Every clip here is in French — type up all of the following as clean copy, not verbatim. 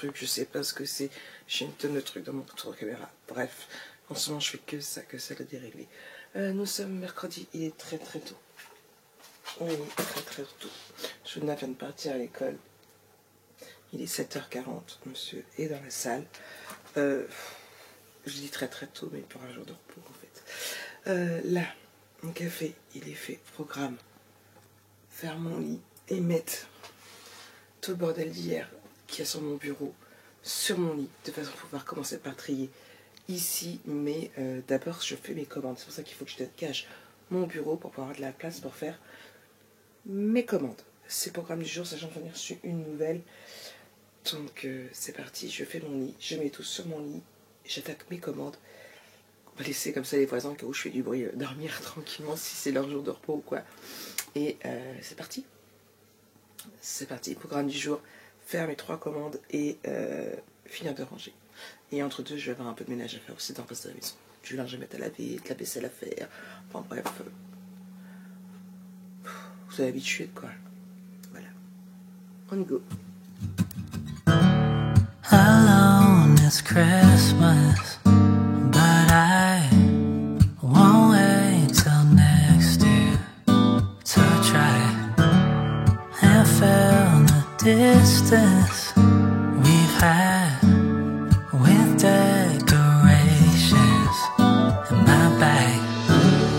trucs, je sais pas ce que c'est. J'ai une tonne de trucs dans mon retour de caméra. Bref, en ce moment je fais que ça le dérégler. Nous sommes mercredi, il est très tôt. Oui, très tôt. Jouna vient de partir à l'école. Il est 7h40, monsieur est dans la salle. Je dis très tôt, mais pour un jour de repos en fait. Là, mon café, il est fait. Programme. Faire mon lit et mettre tout le bordel d'hier qu'il y a sur mon bureau, sur mon lit, de façon à pouvoir commencer par trier ici. Mais d'abord, je fais mes commandes. C'est pour ça qu'il faut que je cache mon bureau pour pouvoir avoir de la place pour faire mes commandes. C'est le programme du jour, sachant que j'en ai reçu une nouvelle. Donc c'est parti, je fais mon lit, je mets tout sur mon lit, j'attaque mes commandes. On va laisser comme ça les voisins où je fais du bruit dormir tranquillement si c'est leur jour de repos ou quoi. Et c'est parti. C'est parti, programme du jour, faire mes 3 commandes et finir de ranger. Et entre deux, je vais avoir un peu de ménage à faire aussi dans le reste de la maison. Du linge à mettre à laver, de la vaisselle à faire. Enfin bref, vous avez habitué de quoi. Voilà, on y go. Alone it's Christmas, but I won't wait till next year to try and fill the distance we've had with decorations in my bag.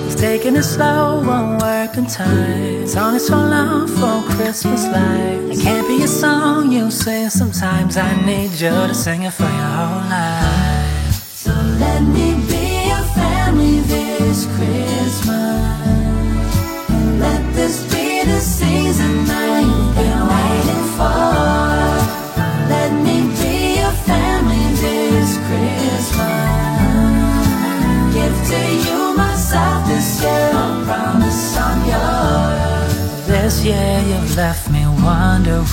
He's taking it slow, won't work on time. Song is so long for Christmas lights. It can't be a song you sing sometimes. I need you to sing it for your whole life. So let me be your family this Christmas. Let this be the season that you've been waiting for. Let me be your family this Christmas. Give to you myself this year, I promise I'm yours. This year you've left me wondering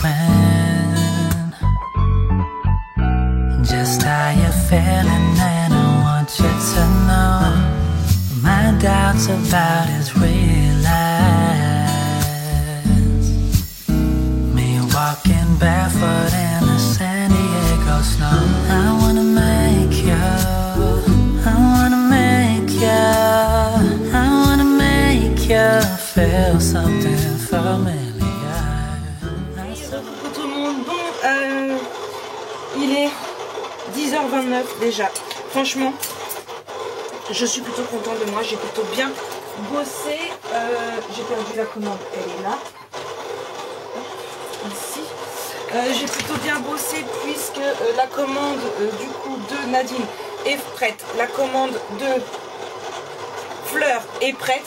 just how you're feeling, and I want you to know my doubts about his realize. Me walking barefoot in the San Diego snow. I wanna make you, I wanna make you, I wanna make you feel something familiar. Coucou tout le monde, bon, il est 10h29 déjà. Franchement, je suis plutôt contente de moi, j'ai plutôt bien bossé. J'ai perdu la commande, elle est là. Ici. J'ai plutôt bien bossé puisque la commande du coup de Nadine est prête. La commande de Fleur est prête.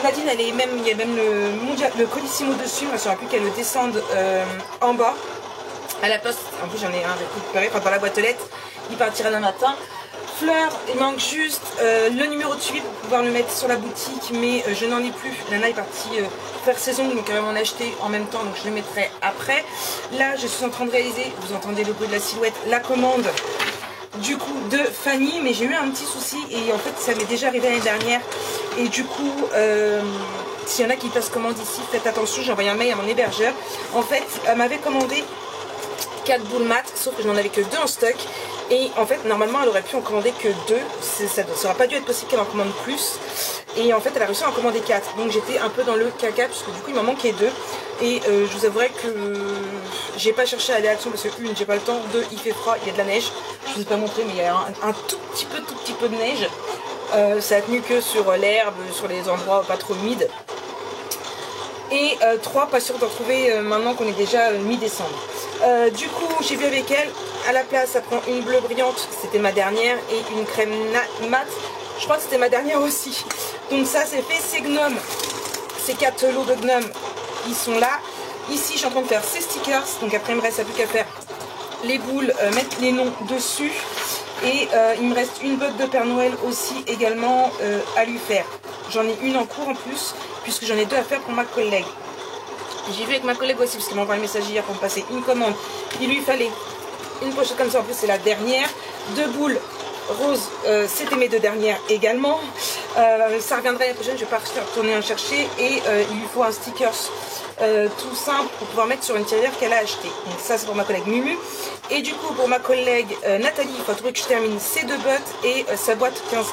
Nadine, elle est même, il y a même le colissimo dessus. Il ne faudra plus qu'elle le descende en bas à la poste. En plus, j'en ai un récupéré dans la boîte aux lettres. Il partira demain matin. Fleur, il manque juste le numéro de suivi pour pouvoir le mettre sur la boutique, mais je n'en ai plus. Nana est partie faire ses ongles, donc elle va m'en acheter en même temps, donc je le mettrai après. Là, je suis en train de réaliser, vous entendez le bruit de la silhouette, la commande du coup de Fanny, mais j'ai eu un petit souci et en fait ça m'est déjà arrivé l'année dernière. Et du coup, s'il y en a qui passent commande ici, faites attention, j'ai envoyé un mail à mon hébergeur. En fait, elle m'avait commandé 4 boules mat, sauf que je n'en avais que 2 en stock. Et en fait, normalement, elle aurait pu en commander que 2. Ça n'aurait pas dû être possible qu'elle en commande plus. Et en fait, elle a réussi à en commander 4. Donc j'étais un peu dans le caca, puisque du coup, il m'en manquait 2. Et je vous avouerai que j'ai pas cherché à aller à l'action, parce que 1, j'ai pas le temps. 2, il fait froid, il y a de la neige. Je vous ai pas montré, mais il y a un tout petit peu de neige. Ça a tenu que sur l'herbe, sur les endroits pas trop humides. Et 3, pas sûr d'en trouver maintenant qu'on est déjà mi-décembre. Du coup, j'ai vu avec elle, à la place, ça prend une bleue brillante, c'était ma dernière, et une crème mat, je crois que c'était ma dernière aussi. Donc ça, c'est fait, ces gnomes, ces 4 lots de gnomes, ils sont là. Ici, je suis en train de faire ces stickers, donc après, il me reste plus qu'à faire les boules, mettre les noms dessus. Et il me reste une botte de Père Noël aussi également à lui faire. J'en ai une en cours en plus, puisque j'en ai 2 à faire pour ma collègue. J'ai vu avec ma collègue aussi, parce qu'elle m'a envoyé un message hier pour me passer une commande. Il lui fallait une pochette comme ça, en plus c'est la dernière. 2 boules roses, c'était mes 2 dernières également. Ça reviendra l'année prochaine, je vais pas retourner en chercher. Et il lui faut un stickers tout simple pour pouvoir mettre sur une tirelire qu'elle a acheté. Donc ça c'est pour ma collègue Mumu. Et du coup pour ma collègue Nathalie, il faut trouver que je termine ses 2 bottes et sa boîte 15-15.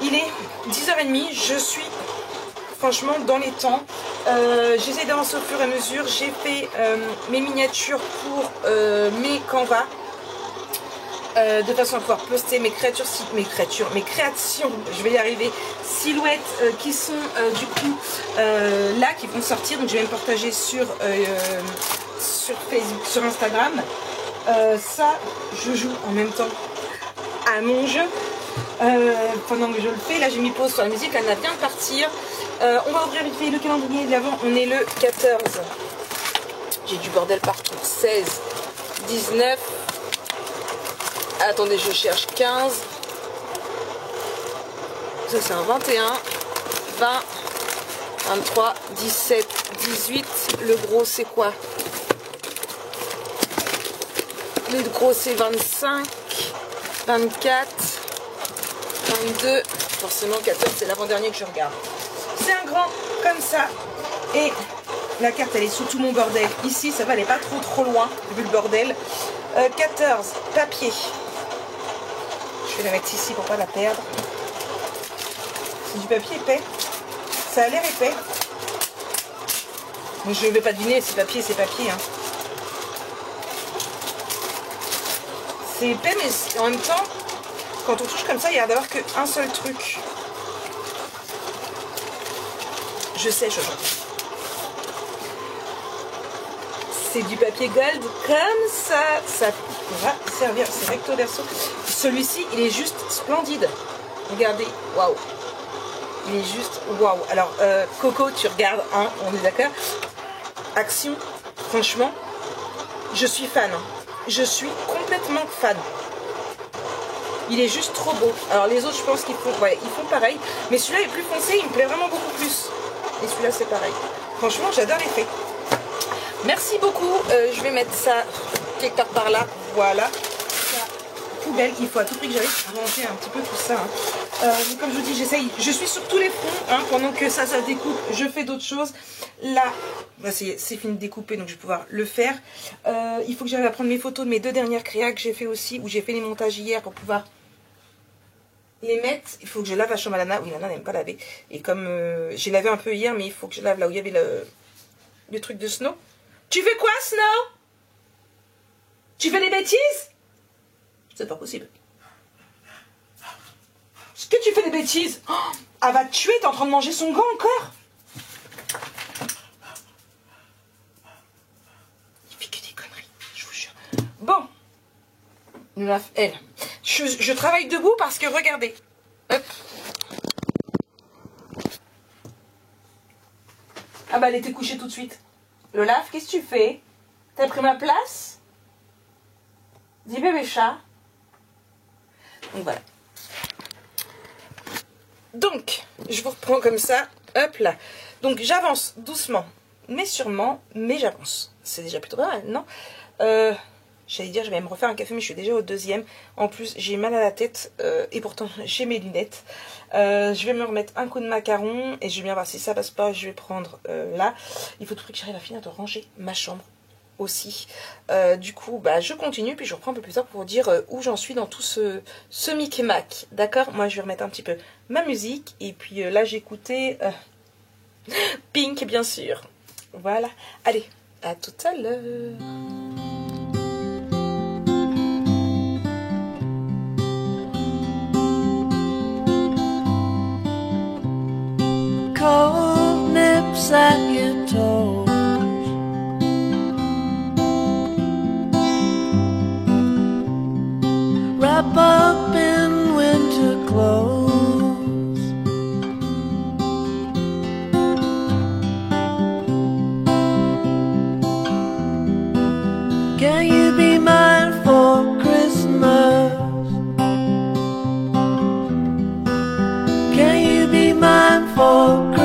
Il est 10h30, je suis franchement dans les temps. J'essaie d'avancer au fur et à mesure. J'ai fait mes miniatures pour mes canvas. De façon à pouvoir poster mes créations, je vais y arriver, silhouettes qui sont du coup là, qui vont sortir. Donc je vais me partager sur Facebook, sur Instagram. Ça, je joue en même temps à mon jeu pendant que je le fais. Là j'ai mis pause sur la musique, elle vient de partir. On va ouvrir vite fait le calendrier de l'avant. On est le 14. J'ai du bordel partout. 16, 19. Attendez, je cherche 15. Ça c'est un 21. 20. 23. 17. 18. Le gros c'est quoi? Le gros c'est 25. 24. 22. Forcément 14 c'est l'avant-dernier que je regarde. C'est un grand comme ça. Et la carte elle est sous tout mon bordel. Ici ça va, elle n'est pas trop loin vu le bordel. 14. Papier. Je vais la mettre ici pour pas la perdre. C'est du papier épais. Ça a l'air épais. Mais je ne vais pas deviner si papier c'est papier. Hein. C'est épais mais en même temps, quand on touche comme ça, il y a d'avoir qu'un seul truc. Je sais, je vois. C'est du papier gold comme ça. Ça va servir. C'est recto verso. Celui-ci, il est juste splendide. Regardez. Waouh. Il est juste waouh. Alors, Coco, tu regardes, hein, on est d'accord. Action. Franchement, je suis fan. Je suis complètement fan. Il est juste trop beau. Alors, les autres, je pense qu'ils font, ouais, ils font pareil. Mais celui-là est plus foncé. Il me plaît vraiment beaucoup plus. Et celui-là, c'est pareil. Franchement, j'adore l'effet. Merci beaucoup. Je vais mettre ça quelque part par là. Voilà. Ça, poubelle. Il faut à tout prix que j'arrive à ranger un petit peu tout ça. Hein. Comme je vous dis, j'essaye. Je suis sur tous les fronts. Hein, pendant que ça découpe, je fais d'autres choses. Là, bah c'est fini de découper, donc je vais pouvoir le faire. Il faut que j'arrive à prendre mes photos de mes 2 dernières créas que j'ai fait aussi, où j'ai fait les montages hier pour pouvoir les mettre. Il faut que je lave la chambre à Lana. Oui, Lana n'aime pas laver. Et comme j'ai lavé un peu hier, mais il faut que je lave là où il y avait le truc de Snow. Tu fais quoi, Snow? Tu fais des bêtises? C'est pas possible. Est-ce que tu fais des bêtises? Oh, elle va te tuer, t'es en train de manger son gant encore? Il fait que des conneries, je vous jure. Bon. Elle. Je travaille debout parce que, regardez. Hop. Ah bah elle était couchée tout de suite. Le lave, qu'est-ce que tu fais? T'as pris ma place? Dis bébé chat. Donc voilà. Donc, je vous reprends comme ça. Hop là. Donc j'avance doucement, mais sûrement, mais j'avance. C'est déjà plutôt pas mal, non? J'allais dire, je vais me refaire un café, mais je suis déjà au 2e. En plus, j'ai mal à la tête et pourtant j'ai mes lunettes. Je vais me remettre un coup de macaron et je vais bien voir si ça passe pas. Je vais prendre là. Il faut tout que j'arrive à finir de ranger ma chambre aussi. Du coup, bah, je continue puis je reprends un peu plus tard pour vous dire où j'en suis dans tout ce micmac. D'accord? Moi, je vais remettre un petit peu ma musique et puis là, j'ai écouté Pink, bien sûr. Voilà. Allez, à tout à l'heure. Cold nips at your toes, wrap up in winter clothes, can you be mine for Christmas? Can you be mine for Christmas?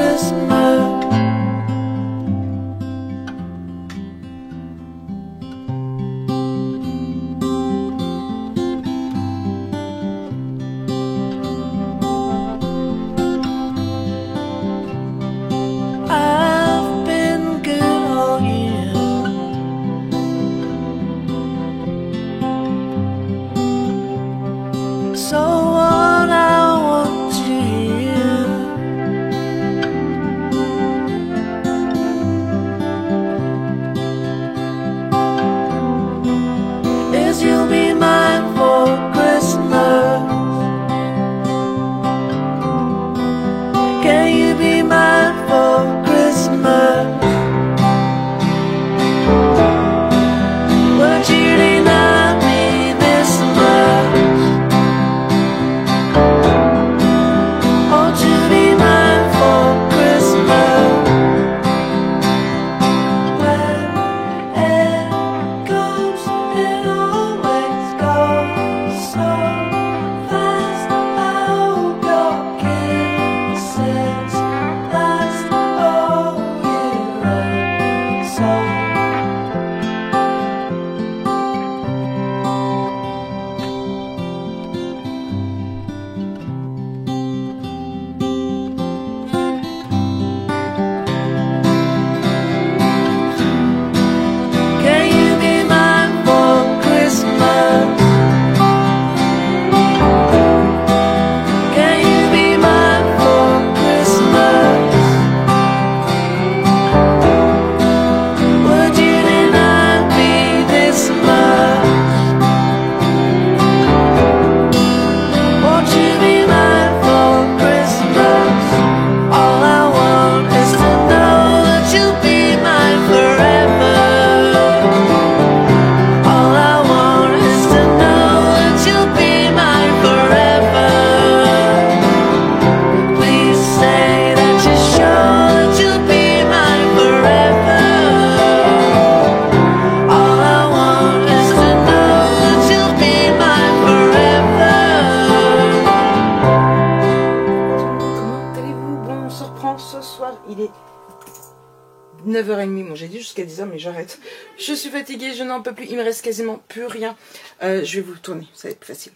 fatiguée jusqu'à 10h, mais j'arrête. Je suis fatiguée, je n'en peux plus, il me reste quasiment plus rien. Je vais vous le tourner, ça va être plus facile.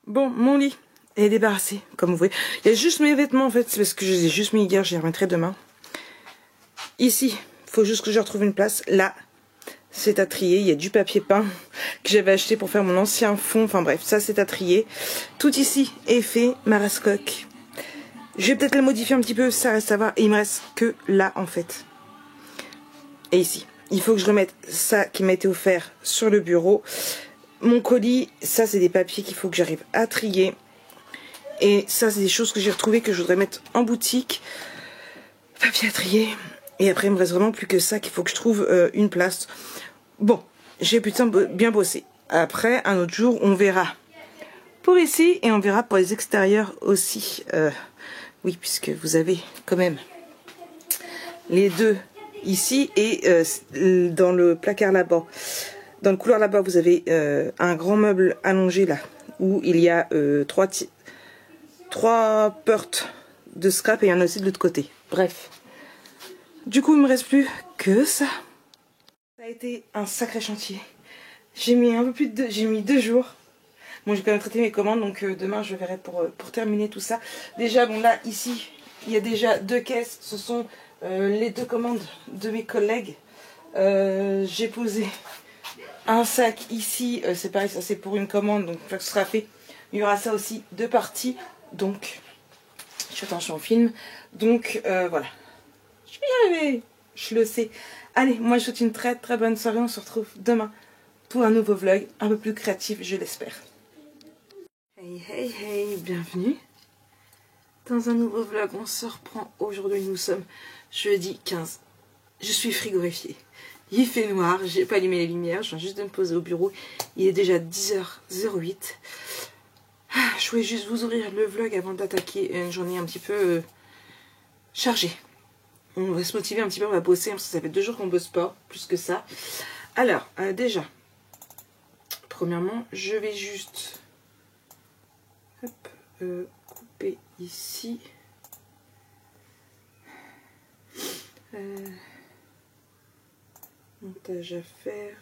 Bon, mon lit est débarrassé, comme vous voyez. Il y a juste mes vêtements en fait, c'est parce que je les ai juste mis hier, je les remettrai demain. Ici, il faut juste que je retrouve une place. Là, c'est à trier, il y a du papier peint que j'avais acheté pour faire mon ancien fond. Enfin bref, ça c'est à trier. Tout ici est fait, ma rascoque. Je vais peut-être la modifier un petit peu, ça reste à voir. Et il me reste que là en fait. Et ici, il faut que je remette ça qui m'a été offert sur le bureau. Mon colis, ça c'est des papiers qu'il faut que j'arrive à trier. Et ça c'est des choses que j'ai retrouvées que je voudrais mettre en boutique. Papier à trier. Et après il me reste vraiment plus que ça qu'il faut que je trouve une place. Bon, j'ai putain bien bossé. Après, un autre jour, on verra pour ici et on verra pour les extérieurs aussi. Oui, puisque vous avez quand même les deux ici et dans le placard là-bas. Dans le couloir là-bas, vous avez un grand meuble allongé là, où il y a trois portes de scrap et il y en a aussi de l'autre côté. Bref. Du coup, il me reste plus que ça. Ça a été un sacré chantier. J'ai mis un peu plus de j'ai mis 2 jours. Bon, j'ai quand même traité mes commandes, donc demain je verrai pour terminer tout ça. Déjà, bon là, ici, il y a déjà 2 caisses. Ce sont les 2 commandes de mes collègues. J'ai posé un sac ici. C'est pareil, ça c'est pour une commande, donc ce sera fait. Il y aura ça aussi 2 parties. Donc, je fais attention au film. Donc, voilà. Je vais y arriver. Je le sais. Allez, moi je vous souhaite une très très bonne soirée. On se retrouve demain pour un nouveau vlog, un peu plus créatif, je l'espère. Hey hey hey, bienvenue dans un nouveau vlog. On se reprend aujourd'hui, nous sommes jeudi 15. Je suis frigorifiée. Il fait noir, j'ai pas allumé les lumières, je viens juste de me poser au bureau. Il est déjà 10h08. Je voulais juste vous ouvrir le vlog avant d'attaquer une journée un petit peu chargée. On va se motiver un petit peu, on va bosser, parce que ça fait 2 jours qu'on bosse pas, plus que ça. Alors, déjà, premièrement, je vais juste hop, couper ici. Montage à faire.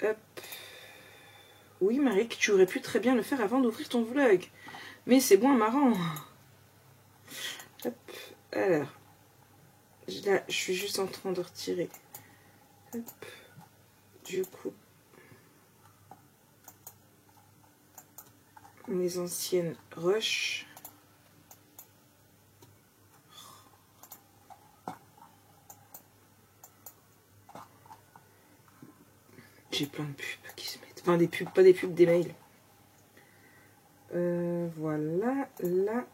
Hop. Oui, Marik, tu aurais pu très bien le faire avant d'ouvrir ton vlog. Mais c'est moins marrant. Hop. Alors, là, je suis juste en train de retirer. Hop. Du coup, mes anciennes rushs. J'ai plein de pubs qui se mettent. Enfin, des pubs, pas des pubs, des mails. Voilà, là.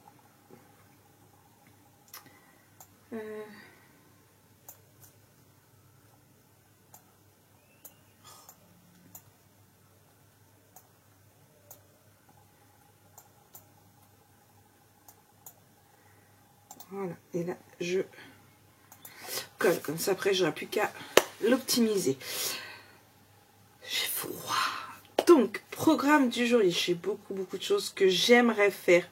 Voilà, et là je colle comme ça, après j'aurai plus qu'à l'optimiser. J'ai froid. Donc, programme du jour, j'ai beaucoup de choses que j'aimerais faire.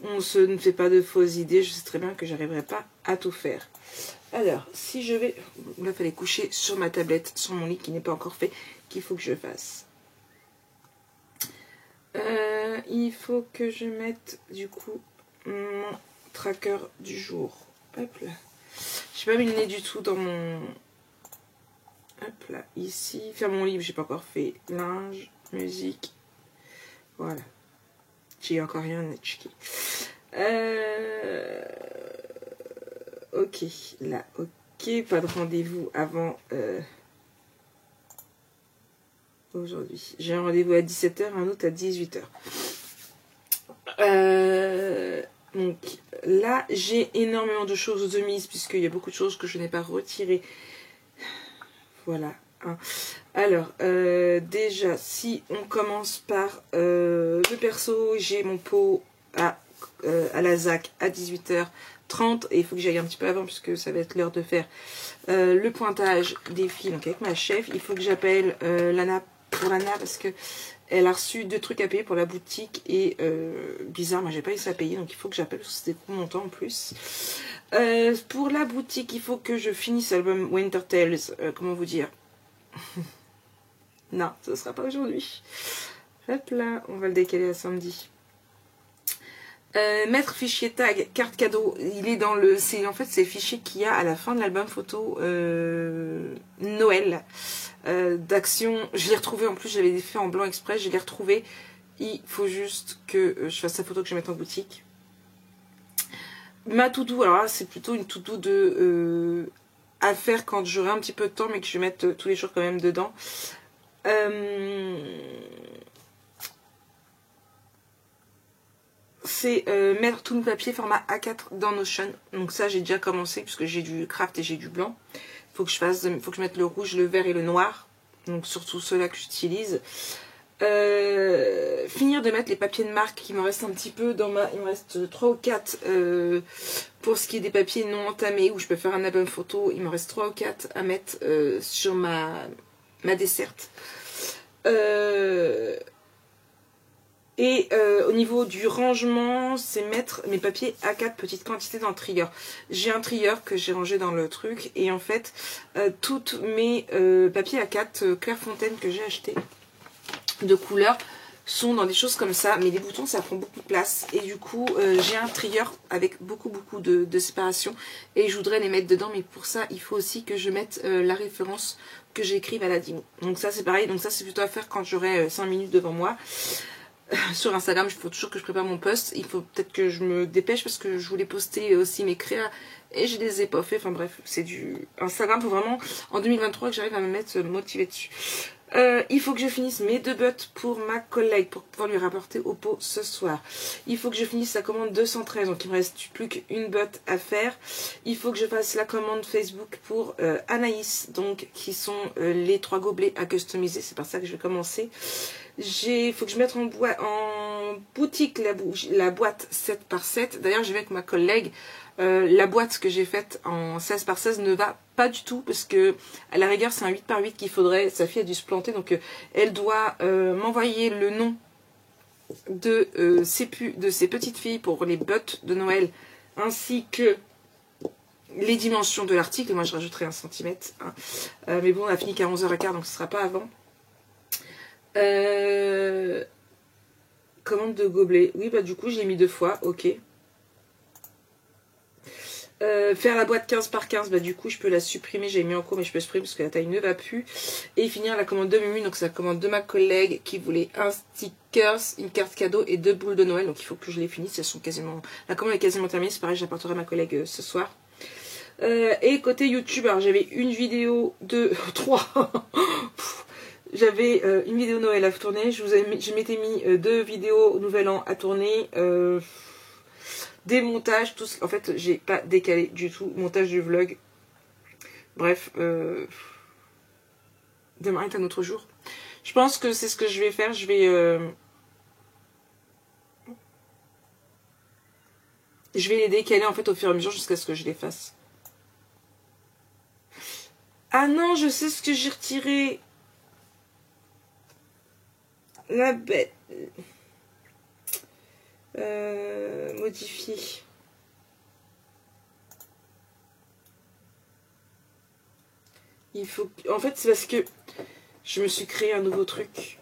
On se ne fait pas de fausses idées, je sais très bien que j'arriverai pas à tout faire. Alors, si je vais... Là, il fallait coucher sur ma tablette, sur mon lit qui n'est pas encore fait, qu'il faut que je fasse. Il faut que je mette, du coup, mon tracker du jour. Hop là. Je n'ai pas mis le nez du tout dans mon... Hop là, ici. Faire mon livre, j'ai pas encore fait. Linge, musique. Voilà. J'ai encore rien checké. Ok, là, ok. Pas de rendez-vous avant aujourd'hui. J'ai un rendez-vous à 17h, un autre à 18h. Donc là, j'ai énormément de choses de mise, puisqu'il y a beaucoup de choses que je n'ai pas retirées. Voilà. Hein. Alors, déjà, si on commence par le perso, j'ai mon pot à la ZAC à 18h30. Et il faut que j'aille un petit peu avant, puisque ça va être l'heure de faire le pointage des filles. Donc avec ma chef, il faut que j'appelle Lana pour Lana parce que elle a reçu 2 trucs à payer pour la boutique et bizarre, moi j'ai pas eu ça à payer donc il faut que j'appelle parce que c'était beaucoup mon temps en plus. Pour la boutique, il faut que je finisse l'album Winter Tales. Comment vous dire? Non, ce sera pas aujourd'hui. Hop là, on va le décaler à samedi. Mettre fichier tag, carte cadeau, il est dans le... En fait, c'est le fichier qu'il y a à la fin de l'album photo Noël d'Action. Je l'ai retrouvé, en plus j'avais fait en blanc express, je l'ai retrouvé. Il faut juste que je fasse la photo que je mette en boutique. Ma to-do, alors là c'est plutôt une to-do de à faire quand j'aurai un petit peu de temps mais que je vais mettre tous les jours quand même dedans. C'est mettre tous nos papiers format A4 dans Notion. Donc ça j'ai déjà commencé puisque j'ai du craft et j'ai du blanc. Faut que je mette le rouge, le vert et le noir. Donc surtout ceux-là que j'utilise. Finir de mettre les papiers de marque, il me reste un petit peu dans ma... Il me reste 3 ou 4 pour ce qui est des papiers non entamés où je peux faire un album photo. Il me reste 3 ou 4 à mettre sur ma desserte. Et au niveau du rangement, c'est mettre mes papiers A4 petite quantité dans le trier. J'ai un trier que j'ai rangé dans le truc. Et en fait, toutes mes papiers A4 Clairefontaine que j'ai acheté de couleurs sont dans des choses comme ça. Mais les boutons, ça prend beaucoup de place. Et du coup, j'ai un trier avec beaucoup de séparation. Et je voudrais les mettre dedans. Mais pour ça, il faut aussi que je mette la référence que j'écrive à la Dimo. Donc ça, c'est pareil. Donc ça, c'est plutôt à faire quand j'aurai 5 minutes devant moi. Sur Instagram, il faut toujours que je prépare mon post. Il faut peut-être que je me dépêche parce que je voulais poster aussi mes créas et je les ai pas fait. Enfin bref, c'est du Instagram. Faut vraiment en 2023 que j'arrive à me mettre motivée dessus. Il faut que je finisse mes 2 bottes pour ma collègue pour pouvoir lui rapporter au pot ce soir. Il faut que je finisse la commande 213, donc il me reste plus qu'une botte à faire. Il faut que je fasse la commande Facebook pour Anaïs, donc qui sont les 3 gobelets à customiser. C'est par ça que je vais commencer. Il faut que je mette en boutique la boîte 7 par 7. D'ailleurs, je vais avec ma collègue. La boîte que j'ai faite en 16 par 16 ne va pas du tout parce que à la rigueur c'est un 8 par 8 qu'il faudrait. Sa fille a dû se planter donc elle doit m'envoyer le nom de ses petites filles pour les bottes de Noël ainsi que les dimensions de l'article. Moi je rajouterai 1 cm hein. Mais bon, on a fini qu'à 11h15 donc ce sera pas avant. Commande de gobelet. Oui, bah du coup j'ai mis 2 fois, ok. Faire la boîte 15 par 15, bah du coup je peux la supprimer, j'ai mis en cours mais je peux supprimer parce que la taille ne va plus. Et finir la commande de Mumu, donc c'est la commande de ma collègue qui voulait un stickers, une carte cadeau et 2 boules de Noël, donc il faut que je les finisse, elles sont quasiment... La commande est quasiment terminée, c'est pareil, j'apporterai à ma collègue ce soir. Et côté YouTube, alors j'avais une vidéo de... 3 J'avais une vidéo Noël à tourner, je m'étais mis 2 vidéos Nouvel An à tourner, des montages, tout ce... En fait, j'ai pas décalé du tout. Montage du vlog. Bref. Demain est un autre jour. Je pense que c'est ce que je vais faire. Je vais les décaler en fait au fur et à mesure jusqu'à ce que je les fasse. Ah non, je sais ce que j'ai retiré. La bête. Modifier. Il faut... En fait, c'est parce que je me suis créé un nouveau truc.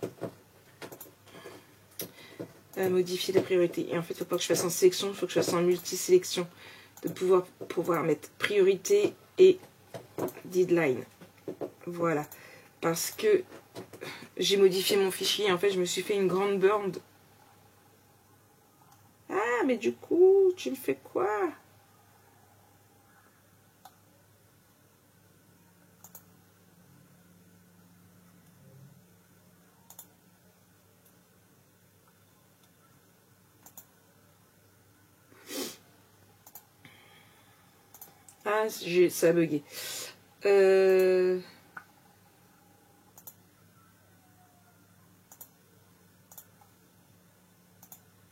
Modifier la priorité. Et en fait, il ne faut pas que je fasse en sélection, il faut que je fasse en multi-sélection. De pouvoir mettre priorité et deadline. Voilà. Parce que j'ai modifié mon fichier. En fait, je me suis fait une grande burn. Ah, mais du coup, tu me fais quoi? Ah, ça a bugué.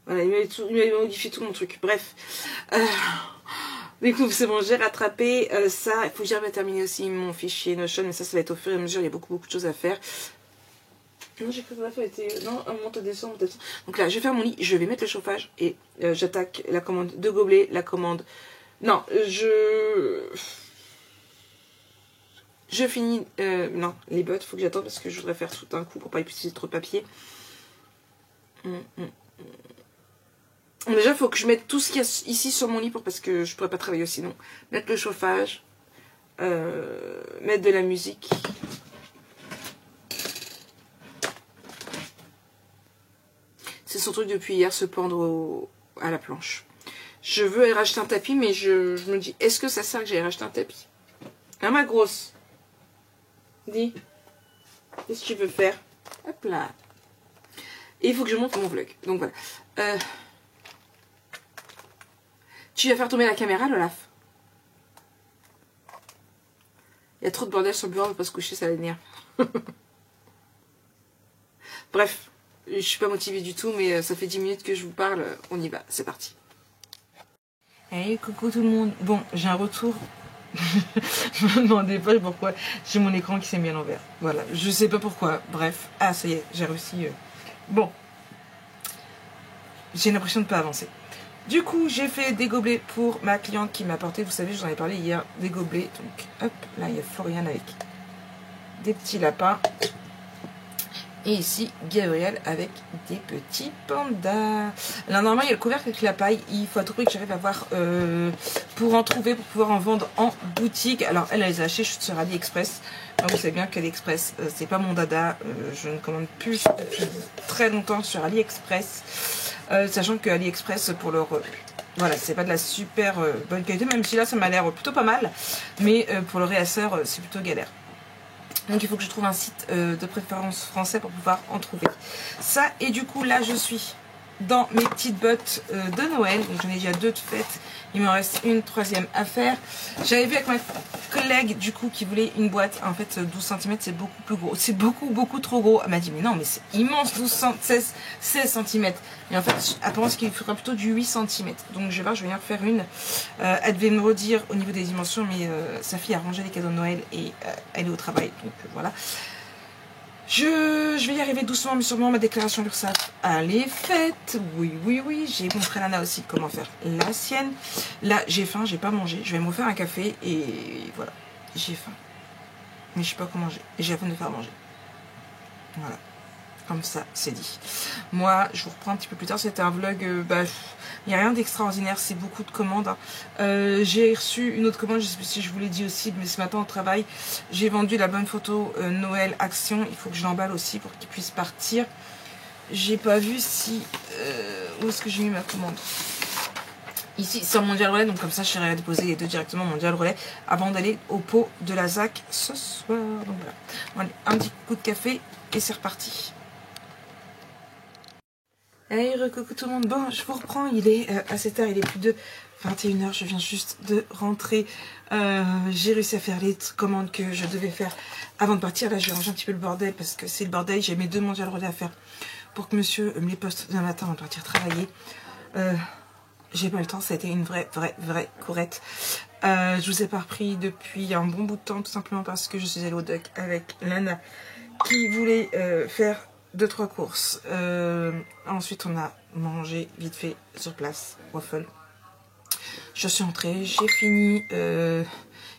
Voilà, il m'avait modifié tout mon truc. Bref. Du coup, c'est bon, j'ai rattrapé ça. Il faut que j'arrive à terminer aussi mon fichier Notion. Mais ça va être au fur et à mesure. Il y a beaucoup de choses à faire. Non, j'ai cru que la fois était... Non, monte, descend, peut-être. Donc là, je vais faire mon lit, je vais mettre le chauffage et j'attaque la commande de gobelets, la commande... Non, je finis... non, les bottes, faut que j'attende parce que je voudrais faire tout d'un coup pour pas utiliser trop de papier. Déjà, il faut que je mette tout ce qu'il y a ici sur mon lit parce que je pourrais pas travailler sinon. Mettre le chauffage, mettre de la musique... C'est son truc depuis hier, se pendre à la planche. Je veux aller racheter un tapis, mais je me dis, est-ce que ça sert que j'aille racheter un tapis? Hein, ma grosse? Dis. Qu'est-ce que tu veux faire? Hop là. Et il faut que je monte mon vlog. Donc voilà. Tu vas faire tomber la caméra, Lolaf? Il y a trop de bordel sur le bureau, on va pas se coucher, ça l'énerve. Bref. Je suis pas motivée du tout, mais ça fait 10 minutes que je vous parle. On y va, c'est parti. Hey, coucou tout le monde. Bon, j'ai un retour. Je me demandais pas pourquoi j'ai mon écran qui s'est mis à l'envers. Voilà, je sais pas pourquoi. Bref. Ah, ça y est, j'ai réussi. Bon. J'ai l'impression de pas avancer. Du coup, j'ai fait des gobelets pour ma cliente qui m'a apporté, vous savez, je vous en ai parlé hier, des gobelets. Donc, hop, là, il y a Florian avec des petits lapins. Et ici, Gabriel avec des petits pandas. Là, normalement, il y a le couvercle avec la paille. Il faut à tout prix que j'arrive à voir pour en trouver, pour pouvoir en vendre en boutique. Alors, elle les a achetés sur AliExpress. Moi, vous savez bien qu'AliExpress, c'est pas mon dada. Je ne commande plus depuis très longtemps sur AliExpress. Sachant que AliExpress, pour leur... voilà, c'est pas de la super bonne qualité. Même si là, ça m'a l'air plutôt pas mal. Mais pour le réasseur, c'est plutôt galère. Donc il faut que je trouve un site de préférence français pour pouvoir en trouver. Ça, et du coup là je suis dans mes petites bottes de Noël. Donc j'en ai déjà 2 de fête. Il me reste une 3e à faire. J'avais vu avec ma collègue du coup qui voulait une boîte. En fait 12 cm c'est beaucoup plus gros. C'est beaucoup trop gros. Elle m'a dit mais non mais c'est immense 16 cm. Et en fait elle pense qu'il faudra plutôt du 8 cm. Donc je vais voir, je vais venir faire une. Elle devait me redire au niveau des dimensions. Mais sa fille a rangé les cadeaux de Noël et elle est au travail. Donc voilà. Je vais y arriver doucement mais sûrement. Ma déclaration d'URSSAF, elle est faite. Oui. J'ai montré à Lana aussi comment faire la sienne. Là, j'ai faim, j'ai pas mangé. Je vais me refaire un café et voilà. J'ai faim. Mais je sais pas comment manger. Et j'ai faim de faire manger. Voilà. Comme ça, c'est dit. Moi, je vous reprends un petit peu plus tard. C'était un vlog, il n'y a rien d'extraordinaire. C'est beaucoup de commandes. Hein. J'ai reçu une autre commande, je sais plus si je vous l'ai dit aussi, mais ce matin au travail, j'ai vendu la bonne photo Noël Action. Il faut que je l'emballe aussi pour qu'il puisse partir. J'ai pas vu si... où est-ce que j'ai mis ma commande? Ici, c'est en Mondial Relais, donc comme ça, je serai à déposer les 2 directement Mondial Relais avant d'aller au pot de la ZAC ce soir. Donc voilà. Bon, allez, un petit coup de café et c'est reparti. Hey, coucou tout le monde. Bon, je vous reprends. Il est à cette heure, il est plus de 21 h. Je viens juste de rentrer. J'ai réussi à faire les commandes que je devais faire avant de partir. Là, je vais ranger un petit peu le bordel parce que c'est le bordel. J'ai mes 2 Mondial Relais à faire pour que monsieur me les poste demain matin avant de partir travailler. J'ai pas le temps. Ça a été une vraie courette. Je vous ai pas repris depuis un bon bout de temps, tout simplement parce que je suis allée au Duck avec Lana qui voulait faire 2-3 courses. Ensuite, on a mangé vite fait sur place, waffle. Je suis entrée, j'ai fini.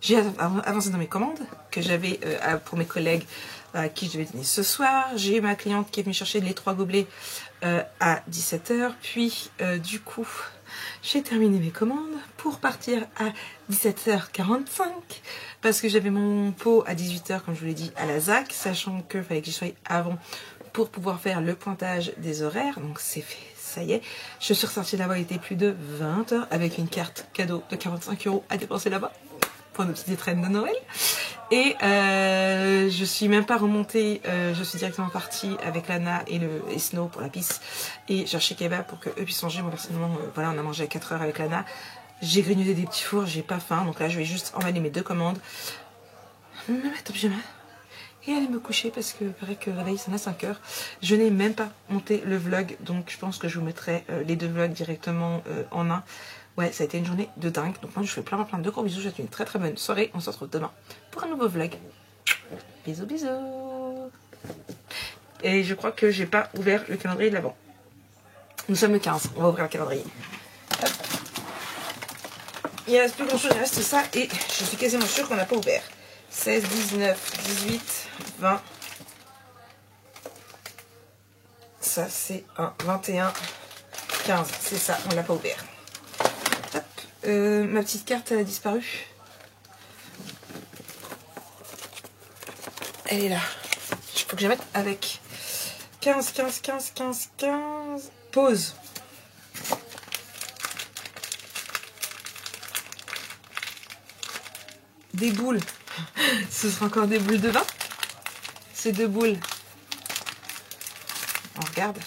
J'ai avancé dans mes commandes que j'avais pour mes collègues à qui je devais dîner ce soir. J'ai ma cliente qui est venue chercher les 3 gobelets à 17 h. Puis, du coup, j'ai terminé mes commandes pour partir à 17 h 45 parce que j'avais mon pot à 18 h, comme je vous l'ai dit, à la ZAC, sachant qu'il fallait que j'y sois avant pour pouvoir faire le pointage des horaires. Donc c'est fait, ça y est. Je suis ressortie là-bas, il était plus de 20 h avec une carte cadeau de 45 € à dépenser là-bas pour nos petites étrennes de Noël. Et je suis même pas remontée, je suis directement partie avec Lana et Snow pour la piste et chercher kebab pour qu'eux puissent manger. Moi personnellement, voilà, on a mangé à 4 h avec Lana. J'ai grignoté des petits fours, j'ai pas faim, donc là je vais juste emballer mes 2 commandes, me mettre en pyjama et aller me coucher parce que paraît que le réveil sonne à 5 h. Je n'ai même pas monté le vlog, donc je pense que je vous mettrai les 2 vlogs directement en un. Ouais, ça a été une journée de dingue. Donc moi je vous fais plein de gros bisous. Je vous souhaite une très bonne soirée. On se retrouve demain pour un nouveau vlog. Bisous. Et je crois que j'ai pas ouvert le calendrier de l'Avent. Nous sommes le 15, on va ouvrir le calendrier. Hop. Il reste plus grand chose, il reste ça et je suis quasiment sûre qu'on n'a pas ouvert. 16, 19, 18, 20. Ça c'est un 21, 15, c'est ça, on l'a pas ouvert. Hop. Ma petite carte elle a disparu. Elle est là. Il faut que je la mette avec 15, 15, 15, 15, 15. Pause. Des boules. Ce sera encore des boules de vin. Ces deux boules. On regarde.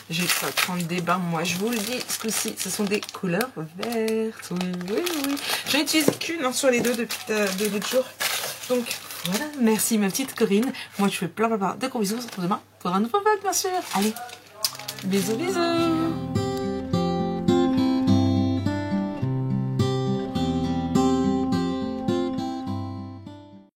Je vais pas prendre des bains, moi je vous le dis, ce coup-ci, ce sont des couleurs vertes. Oui, oui, oui. J'en ai utilisé qu'une sur les deux depuis l'autre jour. Donc voilà, merci ma petite Corinne. Moi je fais plein de gros bisous. On se retrouve demain pour un nouveau vlog bien sûr. Allez, bisous bisous.